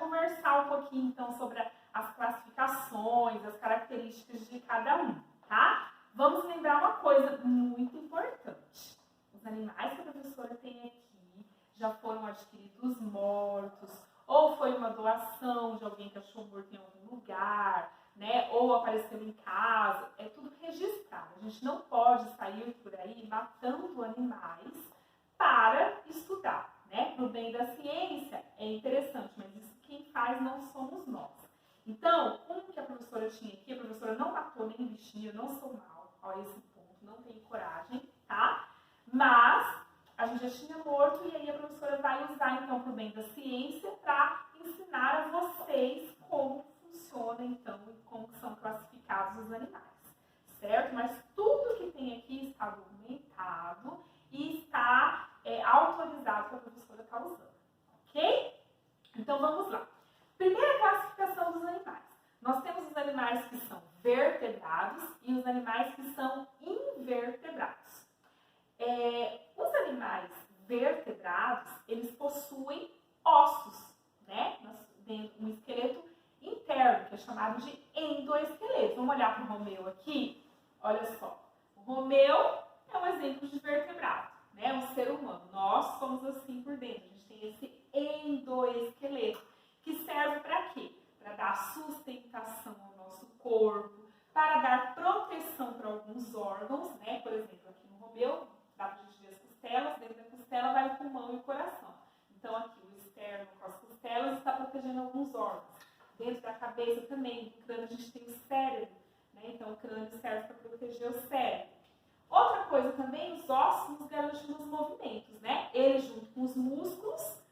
conversar um pouquinho, então, sobre as classificações, as características de cada um, tá? Vamos lembrar uma coisa muito importante. Os animais que a professora tem aqui já foram adquiridos mortos, ou foi uma doação de alguém que achou morto em algum lugar, né? Ou apareceu em casa, é tudo registrado. A gente não pode sair por aí matando animais para estudar, né? Pro bem da ciência é interessante, mas isso quem faz não somos nós. Então, como que a professora tinha aqui, a professora não matou nem bichinho, eu não sou mal a esse ponto, não tenho coragem, tá? Mas a gente já tinha morto e aí a professora vai usar, então, pro bem da ciência para ensinar a vocês como funciona, então, e como são classificados os animais, certo? Mas tudo que tem aqui está documentado e está autorizado que a professora está usando, ok? Então, vamos lá. Primeira classificação dos animais. Nós temos os animais que são vertebrados e os animais que são invertebrados. Os animais vertebrados, eles possuem ossos, né? Um esqueleto interno, que é chamado de endoesqueleto. Vamos olhar para o Romeu aqui? Olha só. O Romeu é um exemplo de vertebrado, né? Um ser humano. Nós somos assim por dentro. A gente tem esse endoesqueleto, que serve para quê? Para dar sustentação ao nosso corpo, para dar proteção para alguns órgãos, né? Por exemplo, aqui no Romeu, dá para a gente ver as costelas, dentro da costela vai o pulmão e o coração. Então aqui o externo com as costelas está protegendo alguns órgãos. Dentro da cabeça também, do crânio a gente tem o cérebro, né? Então o crânio serve para proteger o cérebro. Outra coisa também, os ossos nos garantem os movimentos, né? Eles junto com os músculos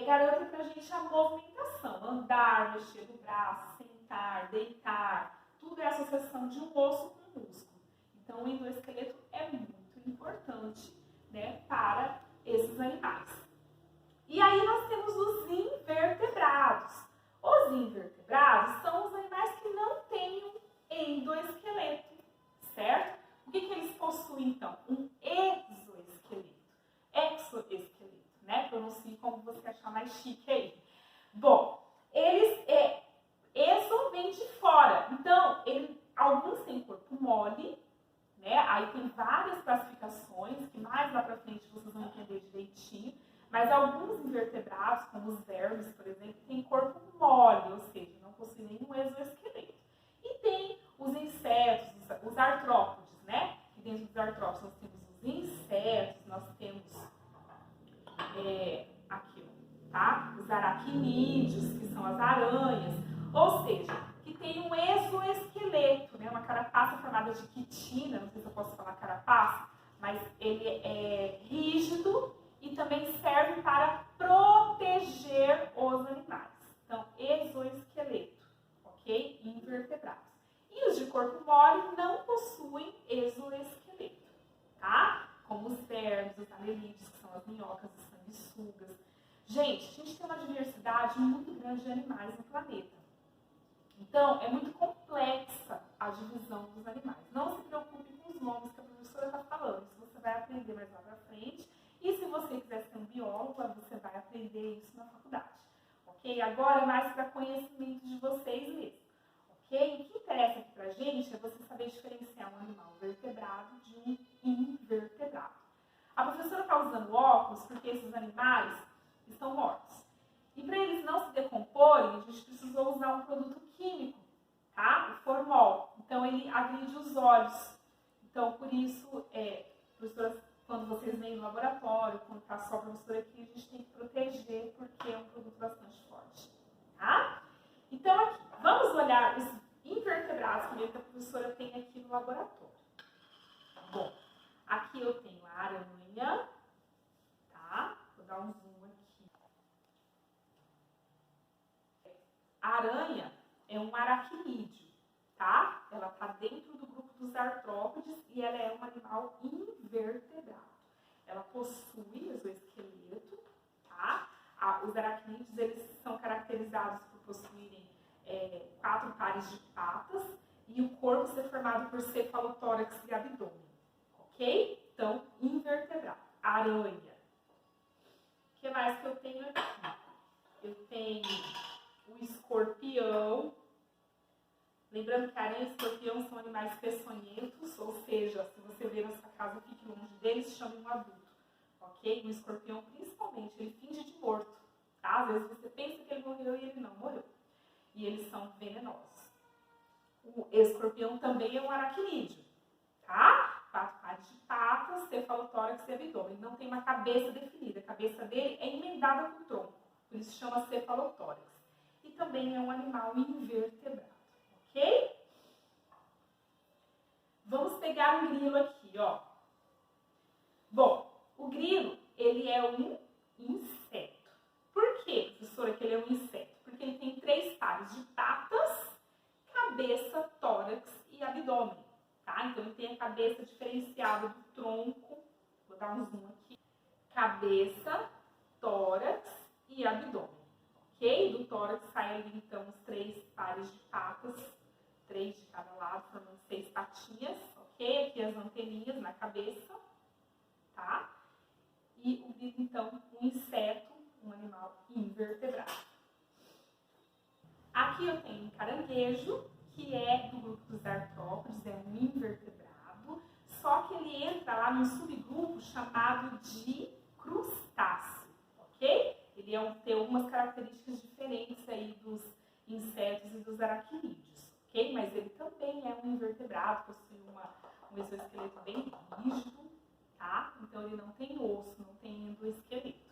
garantem para a gente a movimentação, andar, mexer o braço, sentar, deitar, tudo é associação de um osso com um músculo. Então o endoesqueleto é muito importante, né, para esses animais. E aí nós temos os invertebrados. Os invertebrados são os animais que não têm um endoesqueleto, certo? O que eles possuem então? Um exoesqueleto, exoesqueleto, né? Pronuncie como você achar mais chique aí. Bom, exo vem de fora, então alguns têm corpo mole, né? Aí tem várias classificações que mais lá pra frente vocês vão entender direitinho, mas alguns invertebrados, como os vermes, por exemplo, têm corpo mole, ou seja, não possuem nenhum exoesqueleto. E tem os insetos, os artrópodes, né? E dentro dos artrópodes nós temos os insetos, nós temos aqui, tá? Os aracnídeos, que são as aranhas, ou seja, que tem um exoesqueleto, né? Uma carapaça formada de quitina, não sei se eu posso falar carapaça, mas ele é rígido e também serve para proteger os animais. Então, exoesqueleto, ok? Invertebrados. E os de corpo mole não possuem exoesqueleto, tá? Como os vermes, os anelídeos, que são as minhocas, as sanguessugas. Gente, a gente tem uma diversidade muito grande de animais no planeta. Então, é muito complexa a divisão dos animais. Não se preocupe com os nomes que a professora está falando. Isso você vai aprender mais lá pra frente. E se você quiser ser um biólogo, você vai aprender isso na faculdade. Ok? Agora é mais para conhecimento de vocês mesmo. Ok? O que interessa aqui pra gente é você saber diferenciar um animal vertebrado de um invertebrado. A professora está usando óculos porque esses animais estão mortos. E para eles não se decomporem, a gente precisou usar um produto químico, tá? O formol. Então, ele agride os olhos. Então, por isso, professora, quando vocês vêm no laboratório, quando está só a professora aqui, a gente tem que proteger, porque é um produto bastante forte, tá? Então, aqui, vamos olhar os invertebrados que a professora tem aqui no laboratório. Bom, aqui eu tenho a aranha, tá? Vou dar um zoom aqui. A aranha é um aracnídeo, tá? Ela está dentro do grupo dos artrópodes e ela é um animal invertebrado. Ela possui exoesqueleto, tá? Os aracnídeos, eles são caracterizados por possuírem 4 pares de patas e o corpo ser formado por cefalotórax e abdômen, ok? Então, invertebrado. Aranha. O que mais que eu tenho aqui? eu tenho o escorpião. Lembrando que aranha e escorpião são animais peçonhentos, ou seja, se você ver na sua casa, fique longe deles, chame um adulto, ok? O escorpião, principalmente, ele finge de morto, tá? Às vezes você pensa que ele morreu e ele não morreu. E eles são venenosos. O escorpião também é um aracnídeo, tá? 4 pares de patas, cefalotórax e abdômen. Não tem uma cabeça definida, a cabeça dele é emendada com o tronco, por isso chama cefalotórax. E também é um animal invertebrado. Ok? Vamos pegar um grilo aqui, ó. Bom, o grilo, ele é um inseto. Por quê, professora, que ele é um inseto? Porque ele tem 3 pares de patas, cabeça, tórax e abdômen, tá? Então, ele tem a cabeça diferenciada do tronco. Vou dar um zoom aqui. Cabeça, tórax e abdômen, ok? Do tórax sai ali, então, os 3 pares de patas, 3 de cada lado, formando 6 patinhas, ok? Aqui as anteninhas na cabeça, tá? E o grilo, então, um inseto, um animal invertebrado. Aqui eu tenho um caranguejo, que é do grupo dos artrópodes, é um invertebrado, só que ele entra lá num subgrupo chamado de crustáceo, ok? Ele tem algumas características diferentes aí dos insetos e dos aracnídeos, ok? Mas ele também é um invertebrado, possui um exoesqueleto bem rígido, tá? Então ele não tem osso, não tem endoesqueleto,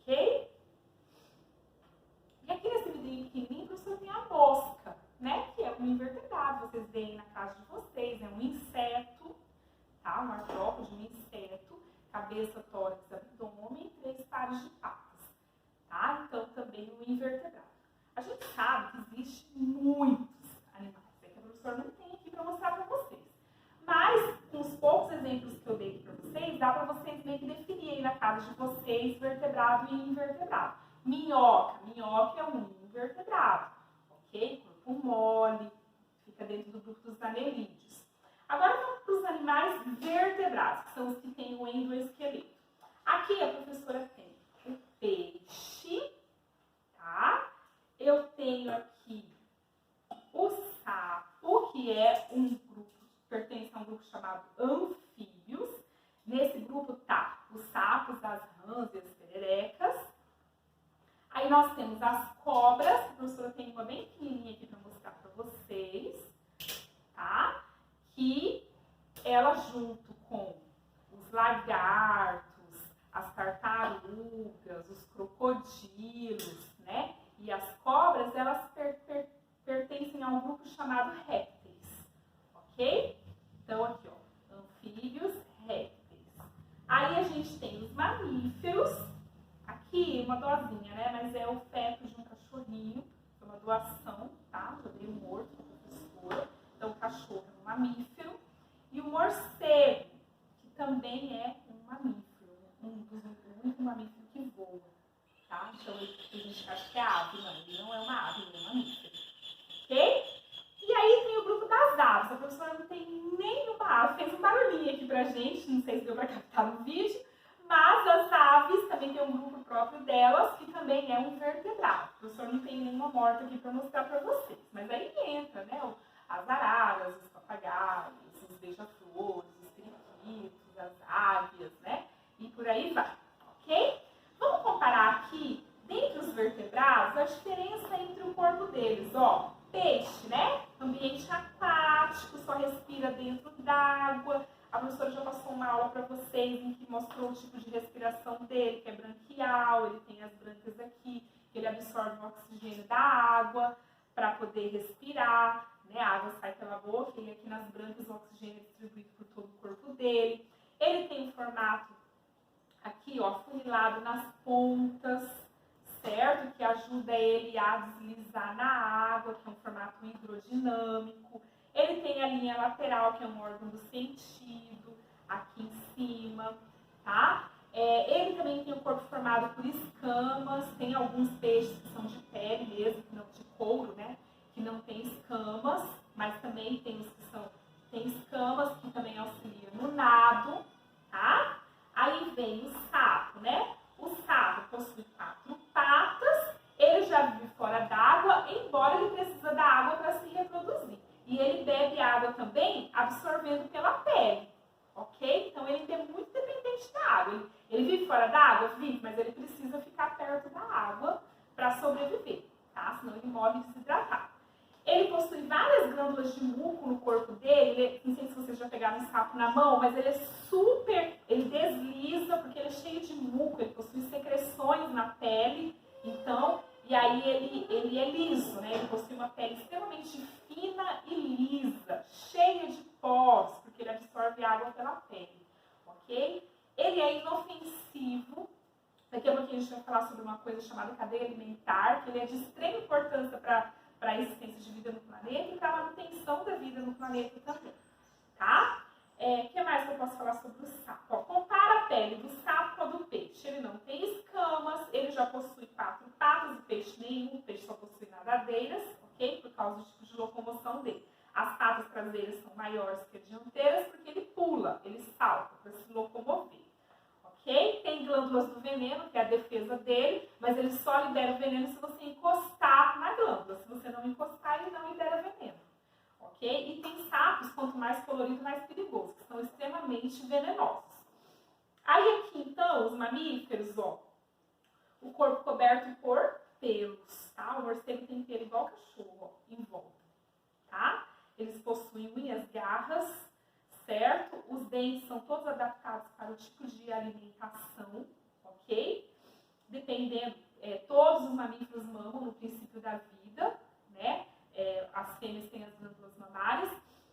ok? E aqui nesse vidrinho pequenininho, professor, tem a mosca, né? Que é um invertebrado, vocês veem na casa de vocês, é um inseto, tá? Um artrópode, um inseto, cabeça, tórax, abdômen e 3 pares de patas, tá? Então também um invertebrado. A gente sabe que existe muitos animais, é que a professora não tem aqui para mostrar para vocês. Mas, com os poucos exemplos que eu dei para vocês, dá para vocês meio que definir aí na casa de vocês vertebrado e invertebrado. Minhoca é um invertebrado, ok? Corpo mole, fica dentro do grupo dos anelídeos. Agora vamos para os animais vertebrados, que são os que têm o endoesqueleto. Aqui a professora tem o peixe, tá? Eu tenho aqui o sapo, que é um grupo, pertence a um grupo chamado anfíbios. Nesse grupo tá os sapos, as rãs e as pererecas. Aí nós temos as cobras, a professora tem uma bem pequenininha aqui para mostrar para vocês, tá? Que ela junto com os lagartos, as tartarugas, os crocodilos, né? E as cobras, elas pertencem a um grupo chamado répteis, ok? Então aqui, ó, anfíbios, répteis. Aí a gente tem os mamíferos. Aqui, uma doazinha, né? Mas é o feto de um cachorrinho, é uma doação, tá? Já veio morto para a professora. Então, o cachorro é um mamífero. E o morcego, que também é um mamífero, o único mamífero que voa, tá? Então, a gente acha que é ave, não. Ele não é uma ave, ele é um mamífero, ok? E aí tem o grupo das aves. A professora não tem nenhuma ave. Fez um barulhinho aqui pra gente, não sei se deu para captar no vídeo. Mas as aves também tem um grupo próprio delas, que também é um vertebrado. O professor não tem nenhuma morta aqui para mostrar para vocês. Mas aí entra, né? As araras, os papagaios, os beija-flores, os periquitos, as águias, né? E por aí vai, ok? Vamos comparar aqui, dentre os vertebrados, a diferença entre o corpo deles. Ó, peixe, né? Ambiente aquático, só respira dentro d'água. A professora já passou uma aula para vocês em que mostrou o tipo de respiração dele, que é branquial, ele tem as brancas aqui, ele absorve o oxigênio da água para poder respirar, né? A água sai pela boca e aqui nas brancas o oxigênio é distribuído por todo o corpo dele. Ele tem um formato aqui, ó, afunilado nas pontas, certo? Que ajuda ele a deslizar na água, que é um formato hidrodinâmico. Ele tem a linha lateral, que é um órgão do sentido, aqui em cima, tá? Ele também tem o corpo formado por escamas, tem alguns peixes que são de pele mesmo, que não, de couro, né? Que não tem escamas, mas também tem os que tem escamas, que também auxiliam no nado, tá? Aí vem o sapo, né? O sapo possui 4 patas ele bebe água também absorvendo pela pele, ok? Então ele é muito dependente da água. Ele vive fora da água? Vive, mas ele precisa ficar perto da água para sobreviver, tá? Senão ele morre desidratado. Ele possui várias glândulas de muco no corpo dele. Não sei se vocês já pegaram um sapo na mão, mas ele é super... Ele desliza porque ele é cheio de muco. Ele possui secreções na pele. Então, e aí ele é liso, né? Ele possui uma pele extremamente fina e lisa, cheia de poros, porque ele absorve água pela pele, ok? Ele é inofensivo. Daqui a pouquinho a gente vai falar sobre uma coisa chamada cadeia alimentar, que ele é de extrema importância para a existência de vida no planeta e para a manutenção da vida no planeta também, tá? O que mais que eu posso falar sobre o sapo? Ó, compara a pele do sapo com a do peixe. Ele não tem escamas, ele já possui 4 patas, o peixe nenhum, o peixe só possui nadadeiras, ok? Por causa do tipo de locomoção dele. As patas traseiras são maiores que as dianteiras porque ele pula, ele salta para se locomover. Okay? Tem glândulas do veneno, que é a defesa dele, mas ele só libera o veneno se você encostar na glândula. Se você não encostar, ele não libera veneno. Okay? E tem sapos, quanto mais colorido, mais perigoso, que são extremamente venenosos. Aí aqui, então, os mamíferos, ó, o corpo coberto por pelos, tá? O morcego tem pelo igual cachorro, ó, em volta, tá? Eles possuem unhas, garras, certo? Os dentes são todos adaptados para o tipo de alimentação, ok? Dependendo, todos os mamíferos mamam no princípio da vida, né? As fêmeas têm as glândulas mamárias,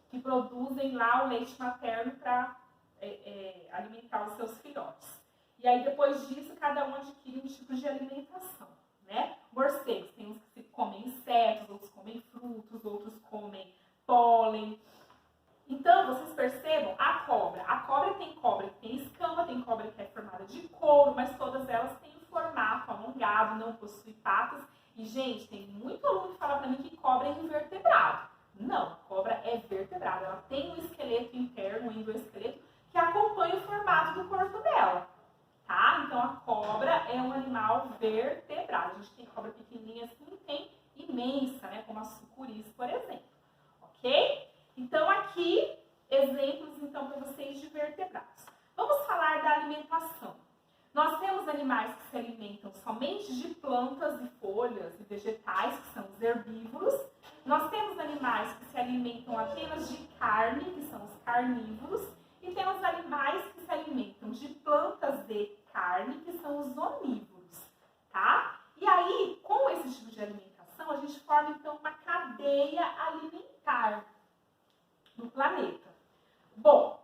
que produzem lá o leite materno para alimentar os seus filhotes. E aí, depois disso, cada um adquire um tipo de alimentação, né? Morcegos, tem uns que comem insetos, outros comem frutos, outros comem pólen. Então, vocês percebam, a cobra que tem escama, tem cobra que é formada de couro, mas todas elas têm um formato alongado, não possui patas. E, gente, tem muito aluno que fala pra mim que cobra é invertebrado. Não, cobra é vertebrada. Ela tem um esqueleto interno, um endoesqueleto, que acompanha o formato do corpo dela, tá? Então, a cobra é um animal vertebrado. A gente tem cobra pequenininha assim, tem imensa, né? Como as sucuris, por exemplo, ok? Então, aqui, exemplos, então, para vocês de vertebrados. Vamos falar da alimentação. Nós temos animais que se alimentam somente de plantas e folhas e vegetais, que são os herbívoros. Nós temos animais que se alimentam apenas de carne, que são os carnívoros. E temos animais que se alimentam de plantas de carne, que são os onívoros, tá? E aí, com esse tipo de alimentação, a gente forma, então, uma cadeia alimentar no planeta. Bom,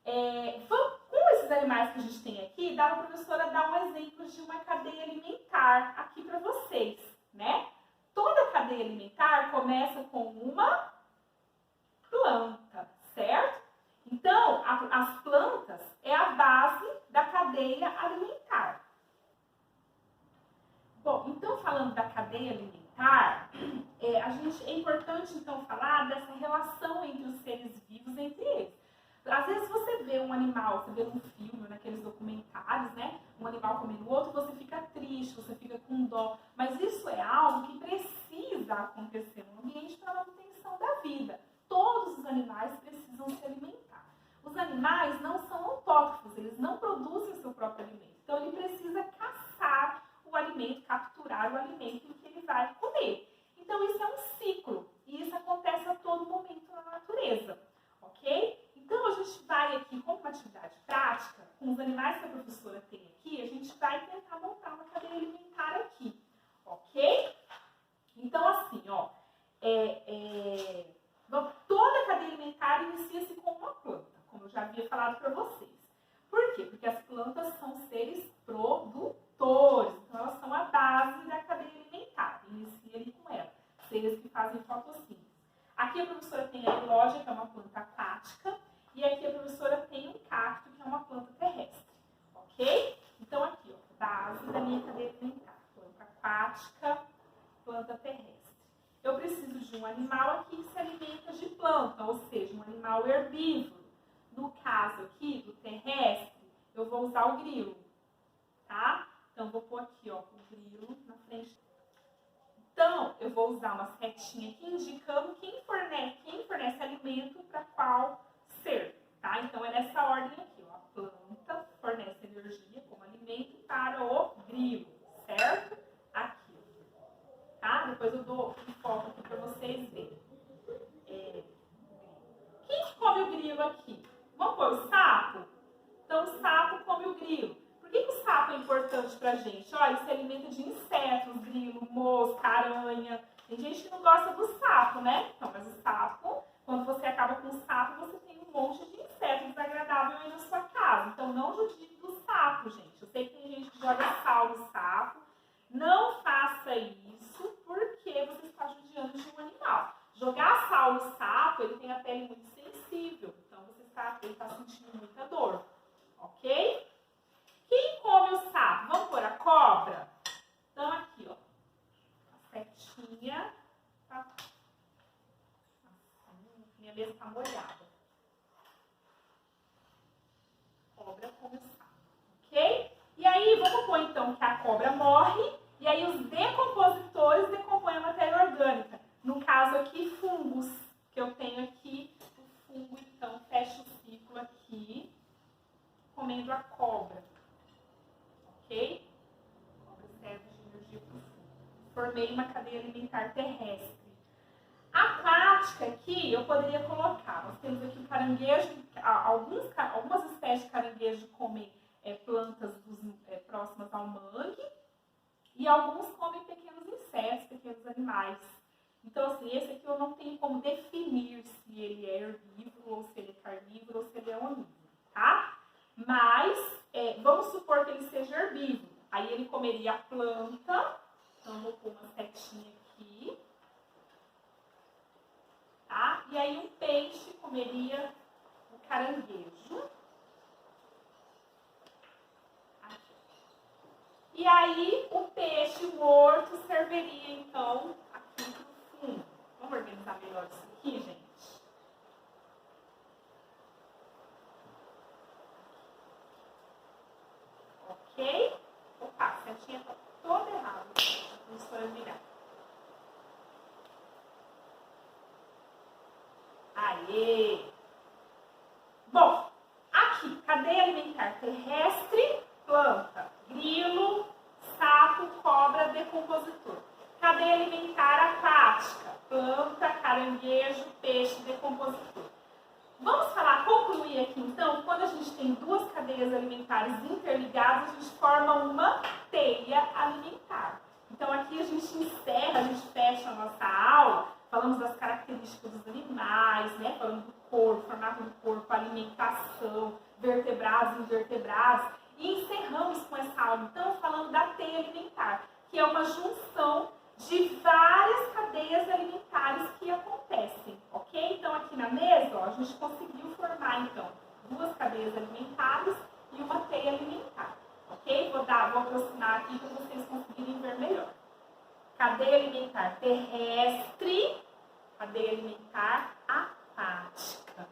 com esses animais que a gente tem aqui, dá para a professora dar um exemplo de uma cadeia alimentar aqui para vocês, né? Toda cadeia alimentar começa com uma planta, certo? Então, as plantas é a base da cadeia alimentar. Bom, então falando da cadeia alimentar, é importante então falar dessa relação entre os seres vivos entre eles. Às vezes você vê um animal, você vê num filme, naqueles documentários, né? Um animal comendo o outro, você fica triste, você fica com dó. Mas isso é algo que precisa acontecer no ambiente para a manutenção da vida. Todos os animais precisam se alimentar. Os animais não são autótrofos, eles não produzem o seu próprio alimento. Então ele precisa caçar o alimento, capturar o alimento que ele vai comer. Então isso é um ciclo e isso acontece a todo momento na natureza, ok? Então a gente vai aqui, como uma atividade prática, com os animais que a professora tem aqui, a gente vai tentar montar uma cadeia alimentar aqui, ok? Então assim, ó, toda cadeia alimentar inicia-se com uma planta, como eu já havia falado para vocês. Por quê? Porque as plantas são seres produtores, então elas são a base da cadeia alimentar, inicia ali com ela, seres que fazem fotossíntese. Aqui a professora tem a elógia, que é uma planta aquática, e aqui a professora tem um cacto, que é uma planta terrestre, ok? Então aqui, ó, base da minha cadeia alimentar, planta aquática, planta terrestre. Eu preciso de um animal aqui que se alimenta de planta, ou seja, um animal herbívoro. No caso aqui, do terrestre, eu vou usar o grilo, tá? Então, vou pôr aqui, ó, o grilo na frente. Então, eu vou usar uma setinha aqui indicando quem fornece alimento ao ser, tá? Então é nessa ordem aqui, ó. A planta fornece energia como alimento para o grilo, certo? Aqui, tá? Depois eu dou um foco aqui para vocês verem. Quem que come o grilo aqui? Vamos pôr o sapo? Então o sapo come o grilo. Por que o sapo é importante pra gente? Olha, ele se alimenta de insetos, grilo, mosca, aranha. Tem gente que não gosta do sapo, né? Então, mas o sapo, quando você acaba com o sapo, você tem um monte de inseto desagradável aí na sua casa. Então não judique do sapo, gente. Eu sei que tem gente que joga sal no sapo. Não faça isso porque você está judiando de um animal. Jogar sal no sapo, ele tem a pele muito sensível. Então ele está sentindo muita dor. Ok? Quem come o sapo? Vamos pôr a cobra? Então aqui, ó. A setinha. Tá. Minha mesa está molhada. Cobra come o sapo. Ok? E aí, vamos pôr então que a cobra morre. E aí os decompositores decompõem a matéria orgânica. No caso aqui, fungos. Que eu tenho aqui, o fungo então fecha o ciclo aqui, comendo a cobra. Ok? A cobra serve de energia para o fungo. Formei uma cadeia alimentar terrestre. Aquática aqui, eu poderia colocar. Nós temos aqui o caranguejo, algumas espécies de caranguejo comem plantas próximas ao mangue. E alguns comem pequenos insetos, pequenos animais. Então, assim, esse aqui eu não tenho como definir se ele é herbívoro, ou se ele é carnívoro, ou se ele é onívoro, tá? Mas, vamos supor que ele seja herbívoro. Aí ele comeria a planta. Então, vou pôr uma setinha aqui. Tá? E aí, um peixe comeria o caranguejo. Aqui. E aí, o peixe morto serviria, então, aqui pro fundo. Vamos organizar melhor isso aqui, gente? Ok? Opa, a setinha tá toda errada. A professora virar. Aê! Bom, aqui, cadeia alimentar terrestre, planta, grilo, sapo, cobra, decompositor. Cadeia alimentar aquática, planta, caranguejo, peixe, decompositor. Vamos concluir aqui então, quando a gente tem duas cadeias alimentares interligadas, a gente forma uma teia alimentar. Então aqui a gente encerra, a gente fecha a nossa aula, falamos das características dos animais, né? Falando do corpo, formato do corpo, alimentação, vertebrados e invertebrados. E encerramos com essa aula, então, falando da teia alimentar, que é uma junção de várias cadeias alimentares que acontecem, ok? Então, aqui na mesa, ó, a gente conseguiu formar, então, duas cadeias alimentares e uma teia alimentar, ok? Vou aproximar aqui para vocês conseguirem ver melhor. Cadeia alimentar terrestre, cadeia alimentar aquática,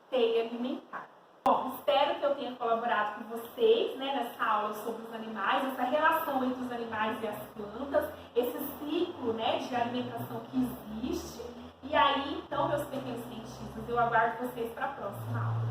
teia alimentar. Bom, espero que eu tenha colaborado com vocês, né, nessa aula sobre os animais, essa relação entre os animais e as plantas, esse ciclo, né, de alimentação que existe. E aí, então, meus pequenos cientistas, eu aguardo vocês para a próxima aula.